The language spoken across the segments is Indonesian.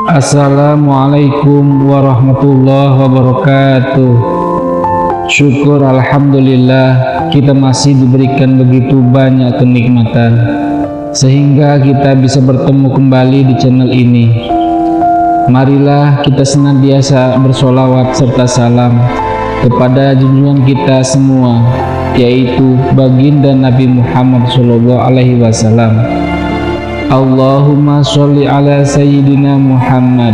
Assalamualaikum warahmatullahi wabarakatuh. Syukur alhamdulillah kita masih diberikan begitu banyak kenikmatan sehingga kita bisa bertemu kembali di channel ini. Marilah kita senantiasa bersolawat serta salam kepada junjungan kita semua, yaitu baginda Nabi Muhammad SAW. Allahumma sholli ala sayyidina Muhammad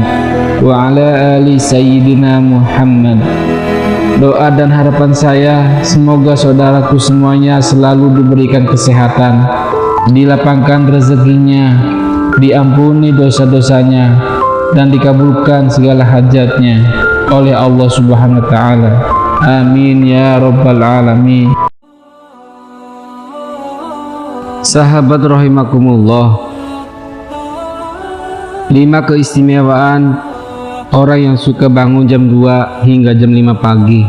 wa ala ali sayyidina Muhammad. Doa dan harapan saya semoga saudaraku semuanya selalu diberikan kesehatan, dilapangkan rezekinya, diampuni dosa-dosanya, dan dikabulkan segala hajatnya oleh Allah Subhanahu wa Ta'ala. Amin ya rabbal alamin. Sahabat rahimakumullah, 5 keistimewaan orang yang suka bangun jam 2 hingga jam 5 pagi.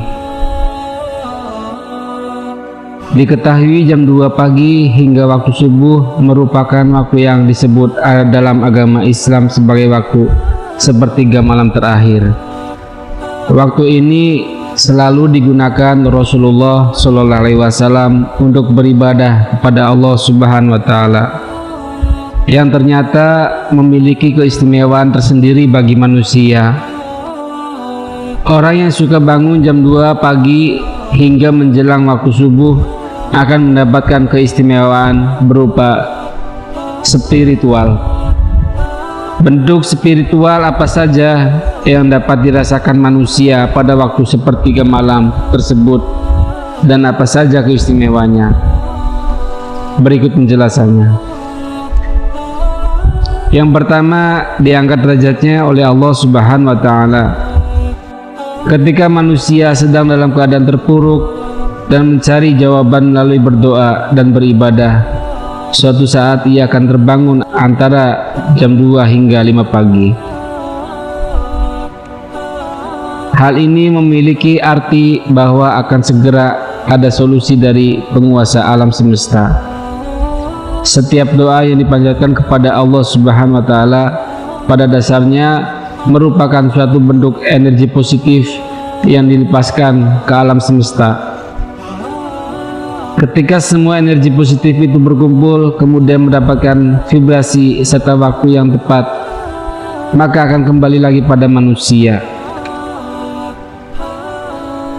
Diketahui jam 2 pagi hingga waktu subuh merupakan waktu yang disebut dalam agama Islam sebagai waktu sepertiga malam terakhir. Waktu ini selalu digunakan Rasulullah SAW untuk beribadah kepada Allah Subhanahu wa Ta'ala, yang ternyata memiliki keistimewaan tersendiri bagi manusia. Orang yang suka bangun jam 2 pagi hingga menjelang waktu subuh akan mendapatkan keistimewaan berupa spiritual. Bentuk spiritual apa saja yang dapat dirasakan manusia pada waktu sepertiga malam tersebut dan apa saja keistimewaannya? Berikut penjelasannya. Yang pertama, diangkat derajatnya oleh Allah Subhanahu wa Ta'ala. Ketika manusia sedang dalam keadaan terpuruk dan mencari jawaban melalui berdoa dan beribadah, suatu saat ia akan terbangun antara jam 2 hingga 5 pagi. Hal ini memiliki arti bahwa akan segera ada solusi dari penguasa alam semesta. Setiap doa yang dipanjatkan kepada Allah Subhanahu wa Ta'ala pada dasarnya merupakan suatu bentuk energi positif yang dilepaskan ke alam semesta. Ketika semua energi positif itu berkumpul kemudian mendapatkan vibrasi serta waktu yang tepat, maka akan kembali lagi pada manusia.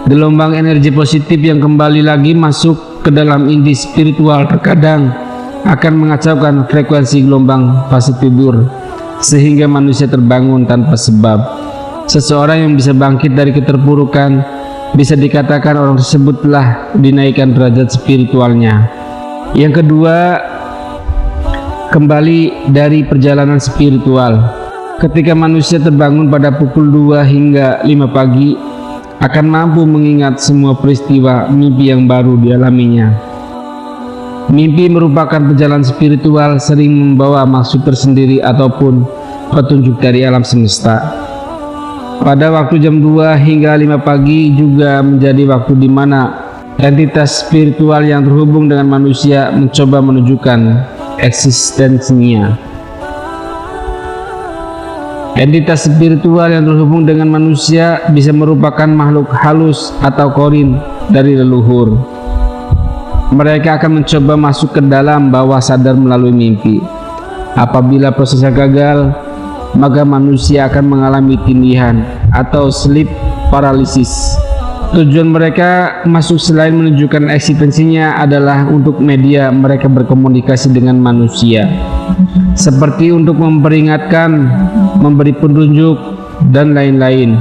Gelombang energi positif yang kembali lagi masuk ke dalam inti spiritual terkadang akan mengacaukan frekuensi gelombang fase tidur sehingga manusia terbangun tanpa sebab. Seseorang yang bisa bangkit dari keterpurukan bisa dikatakan orang tersebut telah dinaikkan derajat spiritualnya. Yang kedua, kembali dari perjalanan spiritual. Ketika manusia terbangun pada pukul 2 hingga 5 pagi akan mampu mengingat semua peristiwa mimpi yang baru dialaminya. Mimpi merupakan perjalanan spiritual, sering membawa maksud tersendiri ataupun petunjuk dari alam semesta. Pada waktu jam 2 hingga 5 pagi juga menjadi waktu di mana entitas spiritual yang terhubung dengan manusia mencoba menunjukkan eksistensinya. Entitas spiritual yang terhubung dengan manusia bisa merupakan makhluk halus atau korin dari leluhur. Mereka akan mencoba masuk ke dalam bawah sadar melalui mimpi. Apabila prosesnya gagal, maka manusia akan mengalami tindihan atau sleep paralysis. Tujuan mereka masuk selain menunjukkan eksistensinya adalah untuk media mereka berkomunikasi dengan manusia, seperti untuk memperingatkan, memberi petunjuk, dan lain-lain.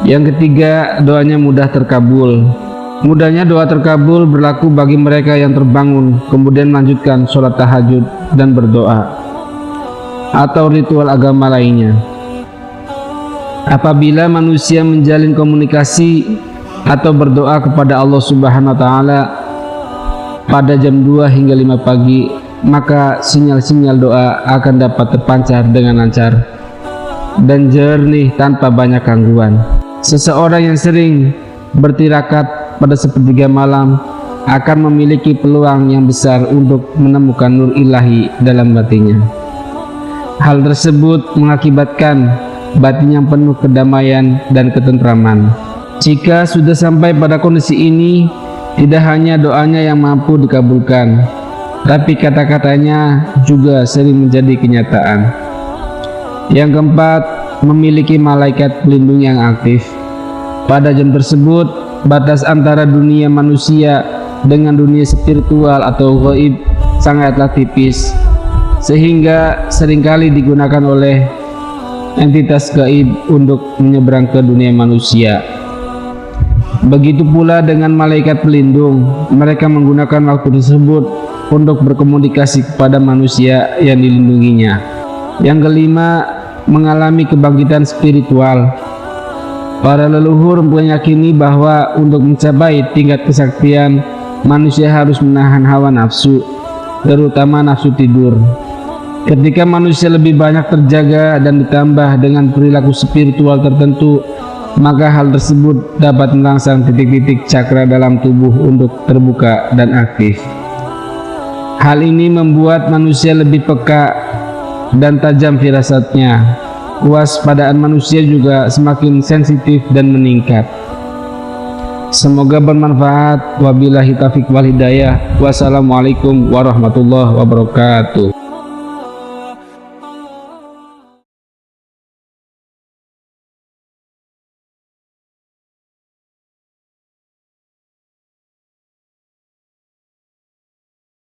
Yang ketiga, doanya mudah terkabul. Mudahnya doa terkabul berlaku bagi mereka yang terbangun kemudian melanjutkan sholat tahajud dan berdoa atau ritual agama lainnya. Apabila manusia menjalin komunikasi atau berdoa kepada Allah Subhanahu wa Ta'ala pada jam 2 hingga 5 pagi, maka sinyal-sinyal doa akan dapat terpancar dengan lancar dan jernih tanpa banyak gangguan. Seseorang yang sering bertirakat pada sepertiga malam akan memiliki peluang yang besar untuk menemukan nur ilahi dalam batinnya. Hal tersebut mengakibatkan batin yang penuh kedamaian dan ketentraman. Jika sudah sampai pada kondisi ini, tidak hanya doanya yang mampu dikabulkan, tapi kata-katanya juga sering menjadi kenyataan. Yang keempat, memiliki malaikat pelindung yang aktif. Pada jam tersebut, batas antara dunia manusia dengan dunia spiritual atau gaib sangatlah tipis, sehingga seringkali digunakan oleh entitas gaib untuk menyeberang ke dunia manusia. Begitu pula dengan malaikat pelindung, mereka menggunakan waktu tersebut untuk berkomunikasi kepada manusia yang dilindunginya. Yang kelima, mengalami kebangkitan spiritual. Para leluhur meyakini bahwa untuk mencapai tingkat kesaktian, manusia harus menahan hawa nafsu, terutama nafsu tidur. Ketika manusia lebih banyak terjaga dan ditambah dengan perilaku spiritual tertentu, maka hal tersebut dapat merangsang titik-titik cakra dalam tubuh untuk terbuka dan aktif. Hal ini membuat manusia lebih peka dan tajam firasatnya. Kewaspadaan manusia juga semakin sensitif dan meningkat. Semoga bermanfaat. Wabillahi taufiq wal hidayah. Wassalamualaikum warahmatullahi wabarakatuh.